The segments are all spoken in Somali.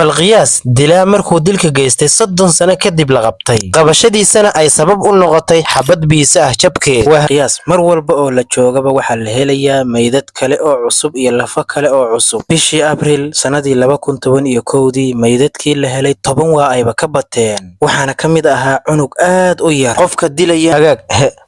balqiyaas dilaa markuu dilka geystay 30 sano kadib la qabtay qabashadiisana ay sabab u noqotay xabad biisa ah jabkeed. waa qiyaas mar walba oo la joogaba waxaa la helayaa meydad kale oo cusub iyo lafa kale oo cusub. bishii abriil sanadii 2011 meydadkii la helay 10 waa ayba ka bateen, waxaana ka mid ahaa cunug aad u yar. qofka dilaya hagaag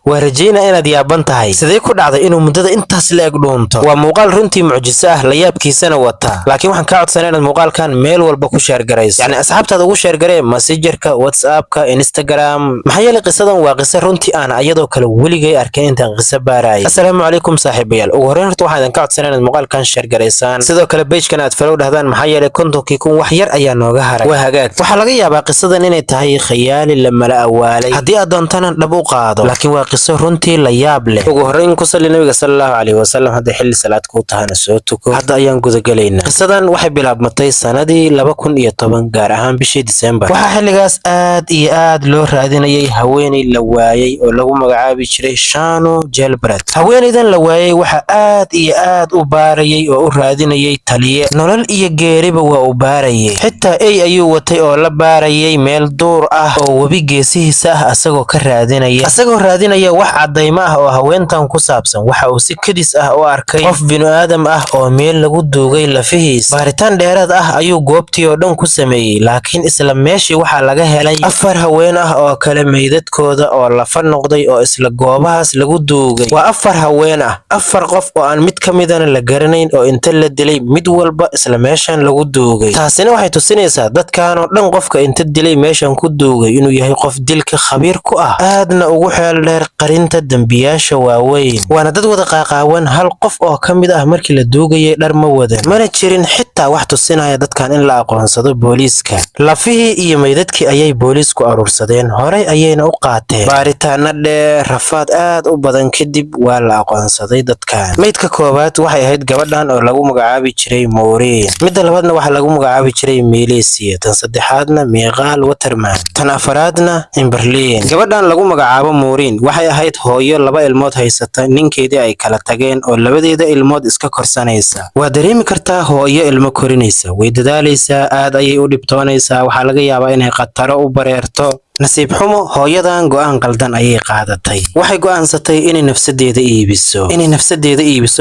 waa rajaynaa inaad yaaban tahay sidee ku dhacday inuu muddada intaas la eg dhuunto. waa muuqaal runtii mucjiso ah, la yaabkiisana wata, laakiin waxaan kaa codsanaa inaad muuqaalkan meel walba ku sheer garayso, yacni asxaabtaada ugu sheer garee messengerka, whatsappka, instagram. maxaa yeelay qisadan waa qiso runtii aan ayadoo kale weligay arkay intaan qiso baarayay. assalaamu calaykum saaxiibayaal, ugu horreyn horta waxaan idin ka codsanaa inaad muuqaalkan sheer garaysaan, sidoo kale page-kan aad follow dhahdaan maxaa yeelay kontonkii kun wax yar ayaa nooga haray. waa hagaag waxaa laga yaabaa qisadan inay tahay khiyaali la mala awaalay, haddii aad doontana dhab u qaado, laakiin waa qiso runtii la yaab leh. ugu horreyn ku salli nabiga sallallahu calayhi wasallam, hadda xilli salaad ku tahana soo tuko. hadda ayaan gudagalaynaa. qisadan waxay bilaabmatay sanadii 2010 gaar ahaan bishii December. waxaa xilligaas aad iyo aad loo raadinayay haweeney la waayay oo lagu magacaabi jiray Shano Gelbrat. haweeneydan la waayay waxa aad iyo aad u baarayay oo u raadinayay taliye, nolol iyo geeriba waa u baarayay. xitaa ayuu watay oo la baarayay meel duur ah oo webi geesihiisa ah asagoo ka raadinaya wax cadaymo ah oo haweentan ku saabsan. waxa uu si kadis ah u arkay qof bini'aadam ah oo meel lagu duugay lafihiis. baaritaan dheeraad ah ayuu goobtii oo dhan ku sameeyey, laakiin isla meeshii waxaa laga helay 4 haween ah oo kale meydadkooda oo lafa noqday oo isla goobahaas lagu duugay. waa 4 haween ah, 4 qof oo aan mid ka midana la garanayn oo inta la dilay mid walba isla meeshan lagu duugay. taasina waxay tusinaysaa dadkan oo dhan qofka inta dilay meeshan ku duugay inuu yahay qof dilka khabiir ku ah, aadna ugu xeel dheer qarinta dambiyaasha waaweyn. waana dad wada qaaqaawan, hal qof oo ka mid ah markii la duugayay dhar ma wadan, mana jirin xitaa wax tusinaya dadkan in la aqoonsado booliiska. lafihii iyo meydadkii ayay booliisku aruursadeen, horey ayayna u qaateen baaritaano dheer, rafaad aad u badan kadib waa la aqoonsaday dadkan. meydka koowaad waxay ahayd gabadhan oo lagu magacaabi jiray Maureen, midda labaadna waxaa lagu magacaabi jiray Melissa, tan saddexaadna Michael Waterman, tan afaraadna Emberlin. gabadhan lagu magacaabo Maureen waxay ahayd hooyo 2 ilmood haysata, ninkeedii ay kala tageen oo labadeeda ilmood iska korsanaysa. waa dareemi kartaa hooyo ilmo korinaysa, way dadaalaysaa, aad ayay u dhibtoonaysaa, waxaa laga yaabaa inay khataro u bareerto. nasiib xumo hooyadan go'aan qaldan ayay qaadatay. waxay go'aansatay inay nafsadeeda iibiso.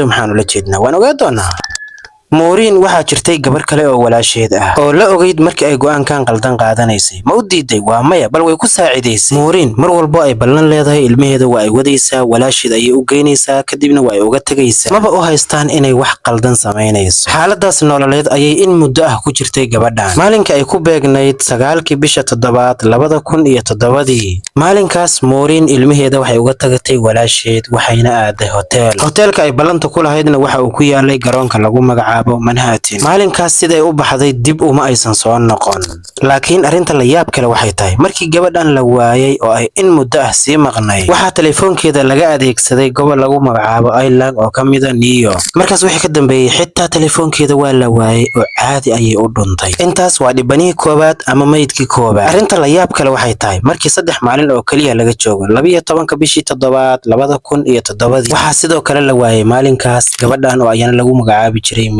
maxaan ula jeednaa waan ogaa doonaa. Maureen waxaa jirtay gabar kale oo walaasheed ah oo la ogeyd markii ay go'aankan qaldan qaadanaysay. ma u diiday? waa maya, bal way ku saacidaysay. Maureen mar walba ay ballan leedahay ilmaheeda waa ay wadaysaa, walaasheed ayay u geynaysaa, kadibna waa ay uga tagaysaa. maba u haystaan inay wax qaldan samaynayso. xaaladaas nololeed ayay in muddo ah ku jirtay gabadhan. maalinka ay ku beegnayd 9kii bisha 7aad 2007. maalinkaas Maureen ilmaheeda waxay uga tagatay walaasheed waxayna aaday hoteelka ay ballanta ku lahaydna waxa uu ku yaalay garoonka lagu magacaabo Manhattan. maalinkaas siday u baxday dib uma aysan soo noqon. laakiin arrinta la yaab kale waxay tahay markii gabadhan la waayay oo ay in muddo ah sii maqnayd, waxaa telefoonkeeda laga adeegsaday gobol lagu magacaabo Island oo ka mid ah New York. markaas wixii ka dambeeyay xitaa telefoonkeeda waa la waayay oo caadi ayay u dhuntay. intaas waa dhibanihii koobaad ama meydkii koobaad. arrinta la yaab kale waxay tahay markii 3 maalin oo kaliya laga joogo 12 bishii 7aad 2007 waxaa sidoo kale la waayay maalinkaas gabadhan oo ayana lagu magacaabi jiray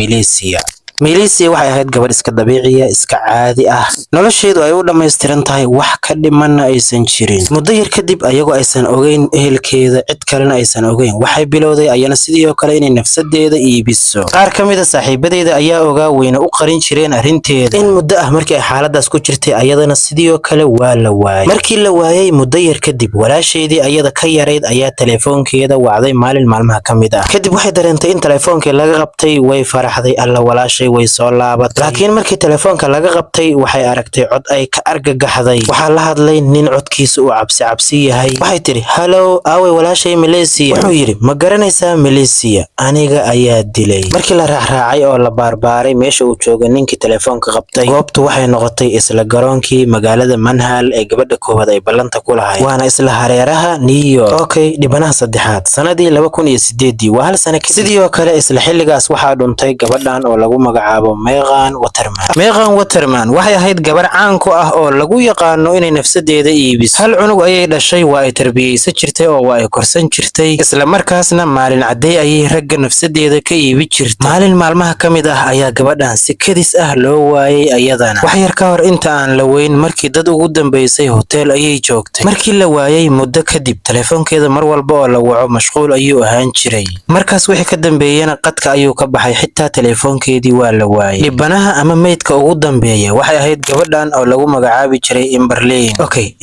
Melissa waxay ahayd gabadh iska dabiiciya, iska caadi ah, nolosheedu ay u dhammaystiran tahay, wax ka dhimanna aysan jirin. muddo yar kadib ayagoo aysan ogeyn ehelkeeda, cid kalena aysan ogeyn, waxay bilowday ayana sidoo kale inay nafsadeeda iibiso. qaar ka mid ah saaxiibadeeda ayaa ogaa, weyna u qarin jireen arrinteeda. in muddo ah markii ay xaaladaas ku jirtay ayadana sidoo kale waa la waayay. markii la waayay muddo yar kadib, walaasheedii ayada ka yarayd ayaa telefoonkeeda wacday maalin maalmaha ka mid ah. kadib waxay dareentay in telefoonkeeda laga qabtay, way faraxday, alla walaashay way soo laabatay. laakiin markii telefoonka laga qabtay waxay aragtay cod ay ka argagaxday. waxaa la hadlay nin codkiisa uu cabsi yahay. waxay tiri hello aaway walaashay Melissa. wuxuu yiri ma garanaysaa Melissa? aniga ayaa dilay. markii la raacraacay oo la baarbaaray meesha uu jooga ninkii telefoonka qabtay, goobtu waxay noqotay isla garoonkii magaalada Manhattan ee gabadha koowaad ay ballanta ku lahayd, waana isla hareeraha New York. okay, dhibanaha saddexaad sanadii 2008 waa hal sano kadib. sidoo kale isla xilligaas waxaa dhuntay gabadhan oo lagu magacaabo Megan Waterman. Megan Waterman waxay ahayd gabar caan ku ah oo lagu yaqaano inay nafsadeeda iibiso. Hal cunug ayay dhashay, waa ay tarbiyeysan jirtay oo waa ay korsan jirtay, isla markaasna maalin caday ayay ragga nafsadeeda ka iibi jirtay. maalin maalmaha ka mid ah ayaa gabadhan si kadis ah loo waayay ayadana. wax yar ka hor inta aan la weyn markii dad ugu dambeysay hotel ayay joogtay. markii la waayay muddo kadib telefoonkeeda mar walba oo la waco mashquul ayuu ahaan jiray. markaas wixii ka dambeeyana qadka ayuu ka baxay, xitaa telefoonkeedii waa la waayay. dhibanaha ama meydka ugu dambeeya waxay ahayd gabadhan oo lagu magacaabi jiray Amberlin.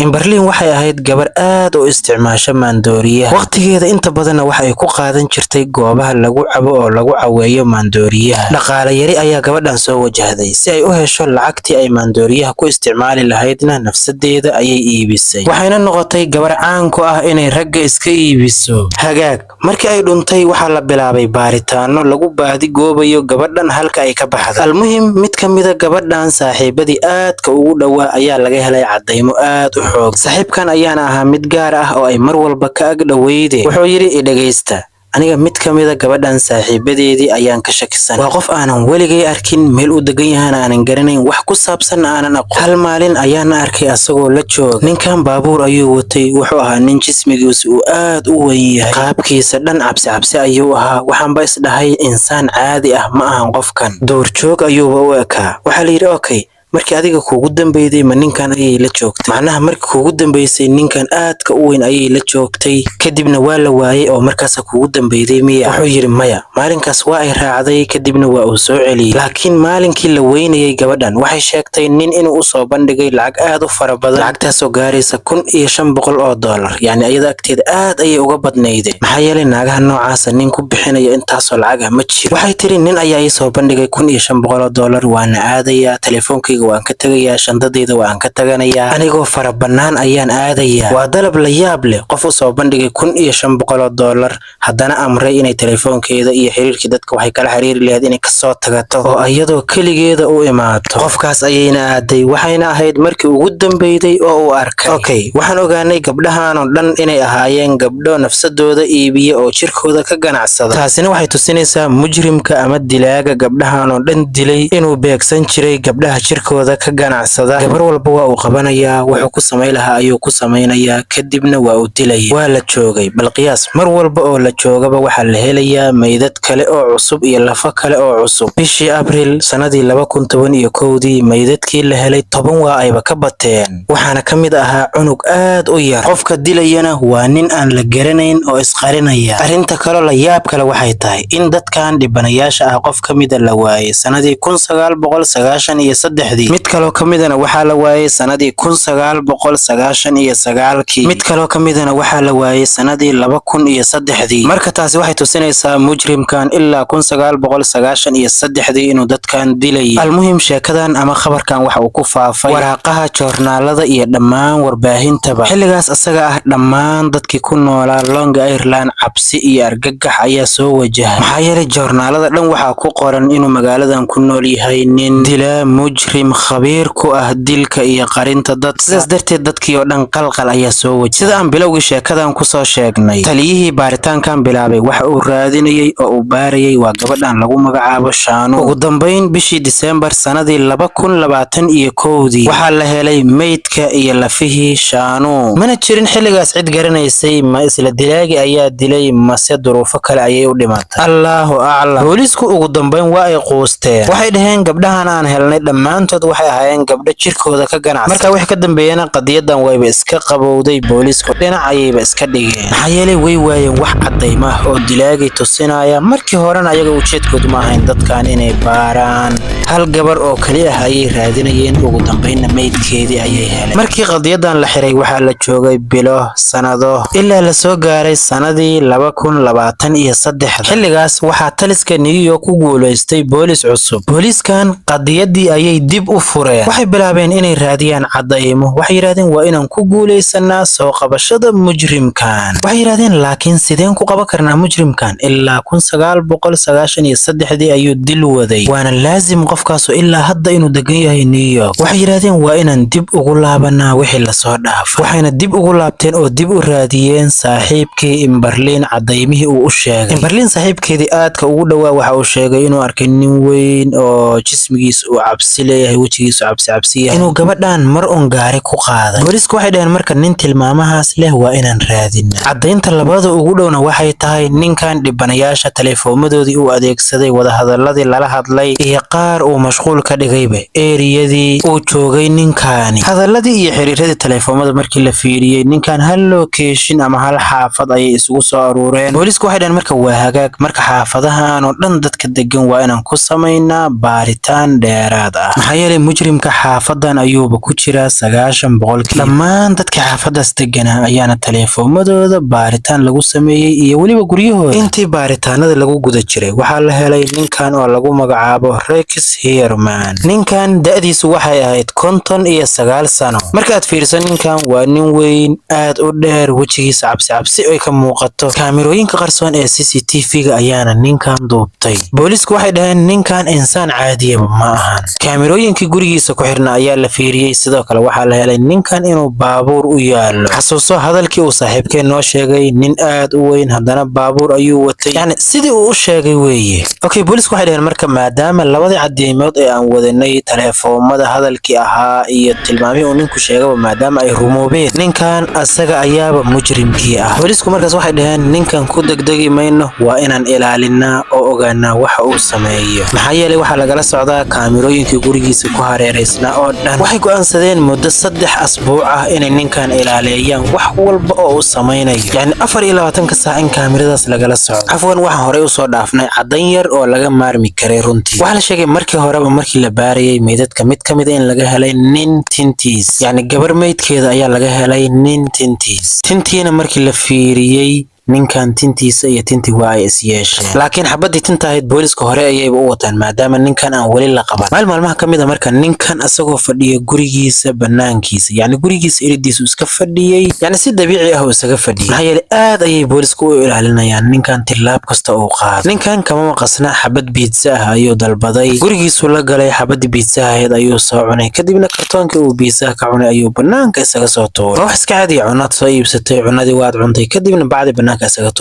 Amberlin waxay ahayd gabar aad u isticmaasha maandooriyaha. waqtigeeda inta badan waxay ku qaadan jirtay goobaha lagu cabo oo lagu caweeyo maandooriyaha. dhaqaale yari ayaa gabadhan soo wajahday. si ay u hesho lacagtii ay maandooriyaha ku isticmaali lahaydna nafsadeeda ayay iibisay. waxayna noqotay gabar caan ku ah inay ragga iska iibiso. hagaag markii ay dhuntay waxaa la bilaabay baaritaano lagu baadi goobayo gabadhan halka ay ka baxday. almuhim mid ka mida gabadhan saaxiibadii aadka ugu dhowaa ayaa laga helay cadaymo aad u xoog. saaxiibkan ayaana ahaa mid gaar ah oo ay mar walba ka ag dhaweyde. wuxuu yidhi idhagaysta, aniga mid ka mida gabadhan saaxiibadeedii ayaan ka shakisan. waa qof aanan weligay arkin, meel u degan yahana aanan garanayn, wax ku saabsan aanan aqoon. hal maalin ayaana arkay asagoo la jooga. ninkan baabuur ayuu watay, wuxuu ahaa nin jismigiisu uu aad u weyn yahay. qaabkiisa dhan cabsi ayuu ahaa. waxaanba isdhahay insaan caadi ah ma ahan qofkan, duurjoog ayuuba u ekaa. waxaa la yidhi okay, markii adiga kuugu dambeeyday ma ninkan ayay la joogtay? macnaha markii kuugu dambeysay ninkan aadka u weyn ayay la joogtay kadibna waa la waayay oo markaas kuugu dambeeyday miya? wuxuu yiri maya, maalinkaas waa ay raacday kadibna waa uu soo celiyay. laakiin maalinkii la weynayay gabadhan waxay sheegtay nin inuu u soo bandhigay lacag aad u fara badan, lacagtaas oo gaaraysa $1,500. yacni ayada agteeda aad ayay uga badnayday. maxaa yeelay naagaha noocaasa nin ku bixinaya intaasoo lacag ah ma jiro. waxay tiri nin ayaa ii soo bandhigay $1,500, waana aadayaa telefoonka waan ka tagayaa, shandadayda waan ka taganayaa, anigoo fara bannaan ayaan aadayaa. waa dalab la yaab leh, qof u soo bandhigay $1,500 haddana amray inay telefoonkeeda iyo xiriirkii dadka waxay kala xiriiri lahayd inay kasoo tagato oo iyadoo keligeeda u imaato. qofkaas ayayna aaday, waxayna ahayd markii ugu dambeeyday oo uu arkay. waxaan ogaanay gabdhahan oo dhan inay ahaayeen gabdho nafsadooda iibiya oo jirkooda ka ganacsada. taasina waxay tusinaysaa mujrimka ama dilaaga gabdhahan oo dhan dilay inuu beegsan jiray gabdhaha jirkooda ka ganacsada. gabar walba waa uu qabanayaa, wuxuu ku samayn lahaa ayuu ku samaynayaa, kadibna waa uu dilaya. waa la joogay, bal qiyaas mar walba oo la joogaba waxaa la helayaa meydad kale oo cusub iyo lafo kale oo cusub. bishii Abriil sanadii 2011 meydadkii la helay 10 waa ayba ka bateen, waxaana ka mid ahaa cunug aad u yar. qofka dilayana waa nin aan la garanayn oo isqarinaya. arrinta kaloo la yaab kale waxay tahay in dadkan dhibanayaasha ah qof ka mida la waayay sanadii 1993. mid kaloo ka midana waxaa la waayay sanadii 1999. mid kaloo ka midana waxaa la waayay sanadii 2003. marka taasi waxay tusinaysaa mujrimkan ilaa 1993 inuu dadkan dilayay. almuhim sheekadan ama khabarkan waxa uu ku faafay waraaqaha joornaalada iyo dhammaan warbaahintaba. xilligaas asaga ah dhammaan dadkii ku noolaa Long Island cabsi iyo argagax ayaa soo wajahay. maxaa yeelay joornaalada dhan waxaa ku qoran inuu magaaladan ku nool yahay nin dilaa mujrim khabiir ku ah dilka iyo qarinta dadka. sidaas darteed dadkii oo dhan qalqal ayaa soo wajahday. sida aan bilowgii sheekadan kusoo sheegnay, taliyihii baaritaankan bilaabay waxa uu raadinayay oo uu baarayay waa gabadhan lagu magacaabo Shaanu. ugu dambeyn bishii Diseembar sanadii 2021 waxaa la helay meydka iyo lafihii Shaanu. mana jirin xilligaas cid garanaysay ma isla dilaagi ayaa dilay mase duruufo kale ayay u dhimatay. allahu aclam. boolisku ugu dambeyn waa ay quusteen. waxay dhaheen gabdhahan aan helnay dhammaantood waxay ahaayeen gabdho jirkooda ka ganacsan. marka wax ka dambeeyana qadiyadan wayba iska qabowday, boolisku dhinac ayayba iska dhigeen. maxaa yeelay way waayeen wax cadaymo ah oo dilaagay tusinaya. markii horena ayaga ujeedkoodu ma ahayn dadkan inay baaraan. hal gabar oo kali ah ayay raadinayeen, ugu dambeynna meydkeedii ayay heleen. markii qadiyadan la xiray waxaa la joogay bilo, sanado, ilaa la soo gaaray sanadii 2023. xilligaas waxaa taliska New York ku guuleystay boolis cusub. booliskan qadiyadii ayay dib dib u fureen. waxay bilaabeen inay raadiyaan cadaymo. waxay yiraahdeen waa inaan ku guuleysanaa soo qabashada mujrimkan. waxay yiraahdeen laakiin sideen ku qaban karnaa mujrimkan? ilaa 1993 ayuu dil waday, waana laazim qofkaas ilaa hadda inuu degan yahay New York. waxay yiraahdeen waa inaan dib ugu laabanaa wixii la soo dhaafay. waxayna dib ugu laabteen oo dib u raadiyeen saaxiibkii Imberlin cadaymihii uu u sheegay. Imberlin saaxiibkeedii aadka ugu dhawaa waxa uu sheegay inuu arkay nin weyn oo jismigiisa uu cabsi leeyahay, wejigiisu cabsi yahay, inuu gabadhan mar un gaari ku qaaday. booliisku waxay dhaheen marka nin tilmaamahaas leh waa inaan raadinaa. cadaynta labada ugu dhowna waxay tahay ninkan dhibanayaasha taleefoomadoodii uu adeegsaday, wadahadaladii lala hadlay iyo qaar uu mashquul ka dhigayba eriyadii uu joogay ninkaani. hadaladii iyo xiriiradii taleefoomada markii la fiiriyey ninkan hal location ama hal xaafad ayay isugu soo aruureen. booliisku waxay dhaheen marka waa hagaag, marka xaafadahan oo dhan dadka degan waa inaan ku samaynaa baaritaan dheeraad ah, maxaa yeelay mujrimka xaafadan ayuuba ku jiraa 90%. dhammaan dadka xaafadaas deganaa ayaana taleefoomadooda baaritaan lagu sameeyey iyo weliba guryahooda. intii baaritaanada lagu guda jiray waxaa la helay ninkan oo lagu magacaabo Rex Heuermann. ninkan da'diisu waxay ahayd 59 sano. markaad fiirsan ninkan waa nin weyn, aad u dheer, wejigiisa cabsi ay ka muuqato. kaamirooyinka qarsoon ee CCTV-ga ayaana ninkan duubtay. booliisku waxay dhaheen ninkan insaan caadiya ma ahan. kaamirooyinkii gurigiisa ku xirna ayaa la fiiriyey. sidoo kale waxaa la helay ninkan inuu baabuur u yaalo. xasuuso hadalkii uu saaxiibkeen noo sheegay, nin aad u weyn haddana baabuur ayuu watay, yani sidii uu u sheegay weeye. okay, booliisku waxay dhaheen marka maadaama labadii cadeymood ee aan wadanay taleefoomada hadalkii ahaa iyo tilmaamihii uu ninku sheegaba maadaama ay rumoobeen, ninkan asaga ayaaba mujrimkii ah. booliisku markaas waxay dhaheen ninkan ku degdegi mayno, waa inaan ilaalinaa oo ogaanaa waxa uu sameeyo, maxaa yeelay waxaa lagala socdaa kaamirooyinkii gurigiisa ku hareeraysnaa oo dhan. waxay go'aansadeen muddo 3 asbuuc ah inay ninkan ilaaleeyaan wax walba oo uu samaynayo, yani 24 saac in kaamiradaas lagala socdo. cafwan waxaan horey usoo dhaafnay cadan yar oo laga maarmi karay runtii. waxaa la sheegay markii horeba markii la baarayay meydadka mid ka mid in laga helay nin tintiis, yani gabar meydkeeda ayaa laga helay nin tintiis. tintiina markii la fiiriyey ninkan tintiisa iyo tinti waa ay is yeesheen, laakiin xabadii tinta ahayd booliiska hore ayayba u wataan maadaama ninkan aan weli la qaban. maalmaha ka mid a marka ninkan asagoo fadhiya gurigiisa banaankiisa, yani gurigiisa iridiisu iska fadhiyey, yani si dabiici ah uu isaga fadhiyey, maxaa yeelay aad ayay booliisku u ilaalinayaan ninkan tilaab kasta uu qaado. ninkan kama maqasna xabad biitsa ah ayuu dalbaday, gurigiisu la galay, xabadii biitsa ahayd ayuu soo cunay, kadibna kartoonkii uu biitsaha ka cunay ayuu banaanka isaga soo tuuray. wax iska caadi, cunaad soo iibsatay, cunadii waad cuntay, kadibna bacdi banaanka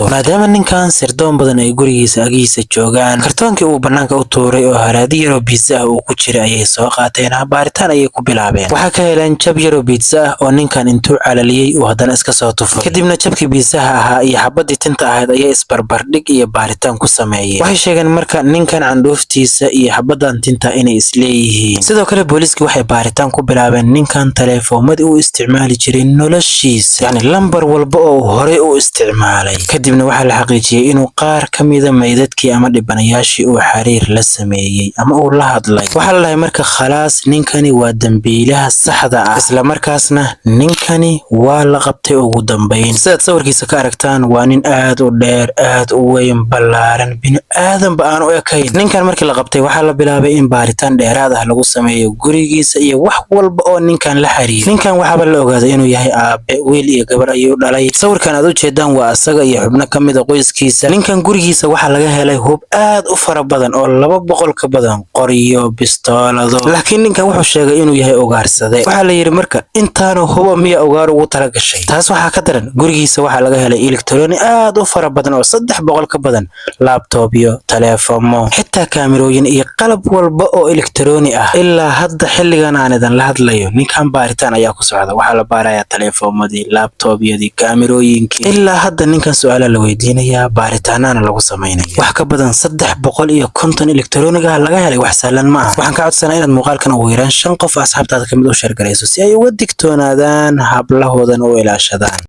maadaama ninkan sirdoon badan ay gurigiisa agiisa joogaan, kartoonkii uu banaanka u tuuray oo haraadi yaroo biitsa ah uu ku jiray ayay soo qaateen. baaritaan ayay ku bilaabeen. waxaa ka heleen jab yaroo biitsa ah oo ninkan intuu calaliyey uu haddana iska soo tufay, kadibna jabkii biitsaha ahaa iyo xabadii tinta ahayd ayay isbarbardhig iyo baaritaan ku sameeyeen. waxay sheegeen marka ninkan candhuuftiisa iyo xabadan tinta inay isleeyihiin. sidoo kale booliiskii waxay baaritaan ku bilaabeen ninkan taleefoomadii uu isticmaali jiray noloshiisa, yani lambar walba oo horey u isticmaalay. kadibna waxaa la xaqiijiyey inuu qaar ka mida meydadkii ama dhibanayaashii uu xiriir la sameeyey ama uu la hadlay. waxaa la dhahay marka khalaas ninkani waa dambiilaha saxda ah, isla markaasna ninkani waa la qabtay ugu dambeyn. sidaad sawirkiisa ka aragtaan waa nin aad u dheer, aad u weyn, ballaaran, bini aadanba aan u ekayn. ninkan markii la qabtay waxaa la bilaabay in baaritaan dheeraad ah lagu sameeyo gurigiisa iyo wax walba oo ninkan la xiriir. ninkan waxaaba la ogaaday inuu yahay aabe, wiil iyo gabar ayuu dhalay. sawirkan aad u jeedaan waa asaga iyo xubno ka mid ah qoyskiisa. ninkan gurigiisa waxaa laga helay hub aad u fara badan oo 200 ka badan, qoryo, bistoolado, laakiin ninkan wuxuu sheegay inuu yahay ugaarsade. waxaa la yiri marka intaanu huba miya ugaar ugu tala gashay? taas waxaa ka daran gurigiisa waxaa laga helay elektarooni aad u fara badan oo 300 ka badan, laptopyo, taleefomo, xitaa kaamirooyin iyo qalab walba oo elektarooni ah. ilaa hadda xilligan aan idin la hadlayo ninkan baaritaan ayaa ku socda. waxaa la baarayaa taleefomadii, laptopyadii, kaamirooyinkii. ilaa hadda ninkan su'aala la weydiinayaa, baaritaanana lagu sameynaya. wax ka badan 350 elektarooniga laga helay, wax sahlan ma aha. waxaan ka codsanaa inaad muuqaalkan ugu yaraan 5 qof asxaabtaada kamid u share garayso si ay uga digtoonaadaan hablahoodan u ilaashadaan.